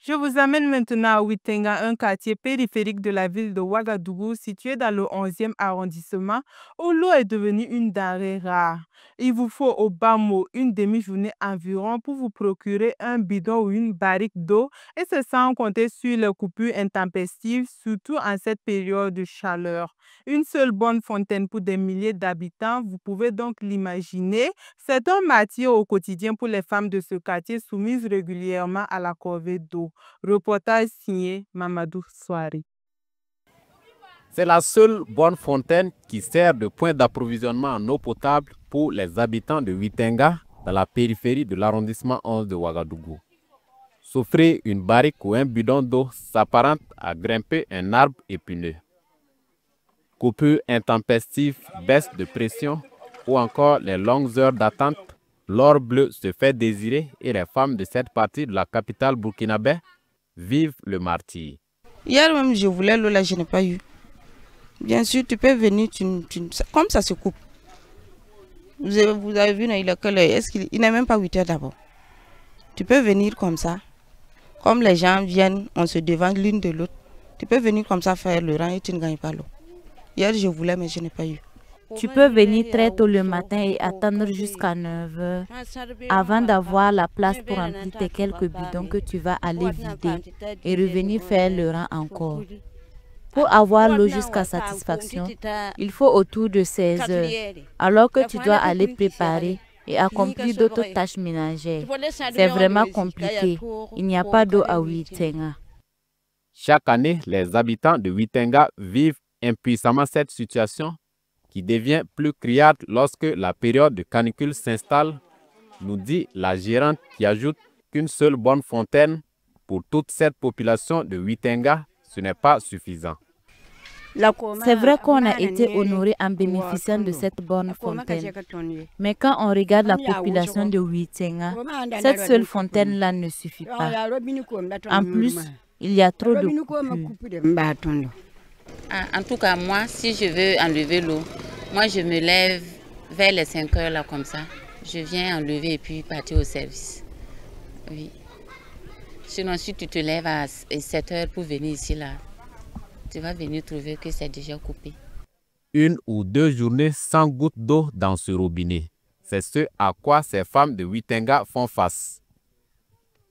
Je vous amène maintenant à Witenga, un quartier périphérique de la ville de Ouagadougou, situé dans le 11e arrondissement, où l'eau est devenue une denrée rare. Il vous faut au bas mot une demi-journée environ pour vous procurer un bidon ou une barrique d'eau, et c'est sans compter sur les coupures intempestives, surtout en cette période de chaleur. Une seule bonne fontaine pour des milliers d'habitants, vous pouvez donc l'imaginer. C'est un martyr au quotidien pour les femmes de ce quartier soumises régulièrement à la corvée d'eau. Reportage signé Mamadou Souari. C'est la seule bonne fontaine qui sert de point d'approvisionnement en eau potable pour les habitants de Witenga, dans la périphérie de l'arrondissement 11 de Ouagadougou. S'offrir une barrique ou un bidon d'eau s'apparente à grimper un arbre épineux. Coupures intempestives, baisse de pression ou encore les longues heures d'attente, l'or bleu se fait désirer et les femmes de cette partie de la capitale burkinabé vivent le martyre. Hier même, je voulais l'eau, là, je n'ai pas eu. Bien sûr, tu peux venir, comme ça se coupe. Vous avez vu, il n'est même pas 8 heures d'abord. Tu peux venir comme ça. Comme les gens viennent, on se devance l'une de l'autre. Tu peux venir comme ça faire le rang et tu ne gagnes pas l'eau. Hier, je voulais, mais je n'ai pas eu. Tu peux venir très tôt le matin et attendre jusqu'à 9 heures avant d'avoir la place pour remplir tes quelques bidons que tu vas aller vider et revenir faire le rang encore. Pour avoir l'eau jusqu'à satisfaction, il faut autour de 16 heures, alors que tu dois aller préparer et accomplir d'autres tâches ménagères. C'est vraiment compliqué. Il n'y a pas d'eau à Witenga. Chaque année, les habitants de Witenga vivent impuissamment cette situation qui devient plus criarde lorsque la période de canicule s'installe, nous dit la gérante qui ajoute qu'une seule bonne fontaine pour toute cette population de Witenga, ce n'est pas suffisant. C'est vrai qu'on a été honoré en bénéficiant de cette bonne fontaine. Mais quand on regarde la population de Witenga, cette seule fontaine-là ne suffit pas. En plus, il y a trop de coupures. En tout cas, moi, si je veux enlever l'eau, moi je me lève vers les 5 heures là comme ça. Je viens enlever et puis partir au service. Oui. Sinon, si tu te lèves à 7 heures pour venir ici là, tu vas venir trouver que c'est déjà coupé. Une ou deux journées sans goutte d'eau dans ce robinet. C'est ce à quoi ces femmes de Witenga font face.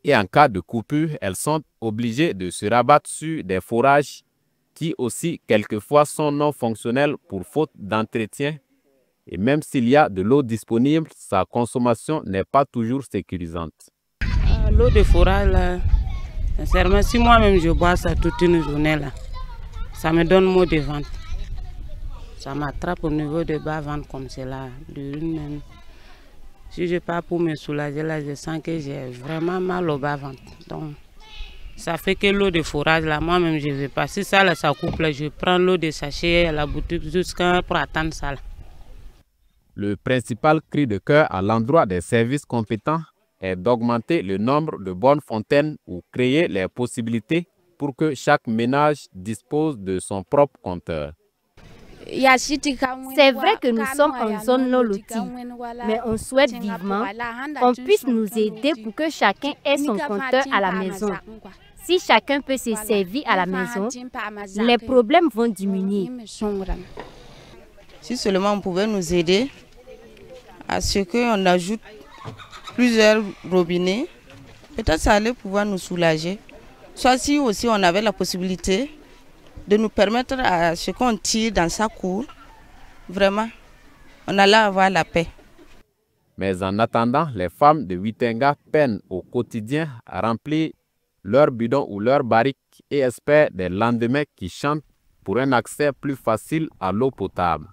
Et en cas de coupure, elles sont obligées de se rabattre sur des forages qui aussi quelquefois sont non fonctionnels pour faute d'entretien. Et même s'il y a de l'eau disponible, sa consommation n'est pas toujours sécurisante. L'eau de forage, là, sincèrement, si moi-même je bois ça toute une journée, là, ça me donne maux de ventre. Ça m'attrape au niveau de bas-ventre comme cela. Si je pars pour me soulager, là, je sens que j'ai vraiment mal au bas-ventre. Donc, ça fait que l'eau de forage, là, moi-même, je ne vais pas. Si ça, là, ça coupe, là, je prends l'eau de sachet à la boutique jusqu'à pour attendre ça. Là. Le principal cri de cœur à l'endroit des services compétents est d'augmenter le nombre de bonnes fontaines ou créer les possibilités pour que chaque ménage dispose de son propre compteur. C'est vrai que nous sommes en zone non lotie, mais on souhaite vivement qu'on puisse nous aider pour que chacun ait son compteur à la maison. Si chacun peut se servir à la maison, les problèmes vont diminuer. Si seulement on pouvait nous aider à ce qu'on ajoute plusieurs robinets, peut-être ça allait pouvoir nous soulager. Soit si aussi on avait la possibilité de nous permettre à ce qu'on tire dans sa cour, vraiment, on allait avoir la paix. Mais en attendant, les femmes de Witenga peinent au quotidien à remplir leur bidon ou leur barrique et espèrent des lendemains qui chantent pour un accès plus facile à l'eau potable.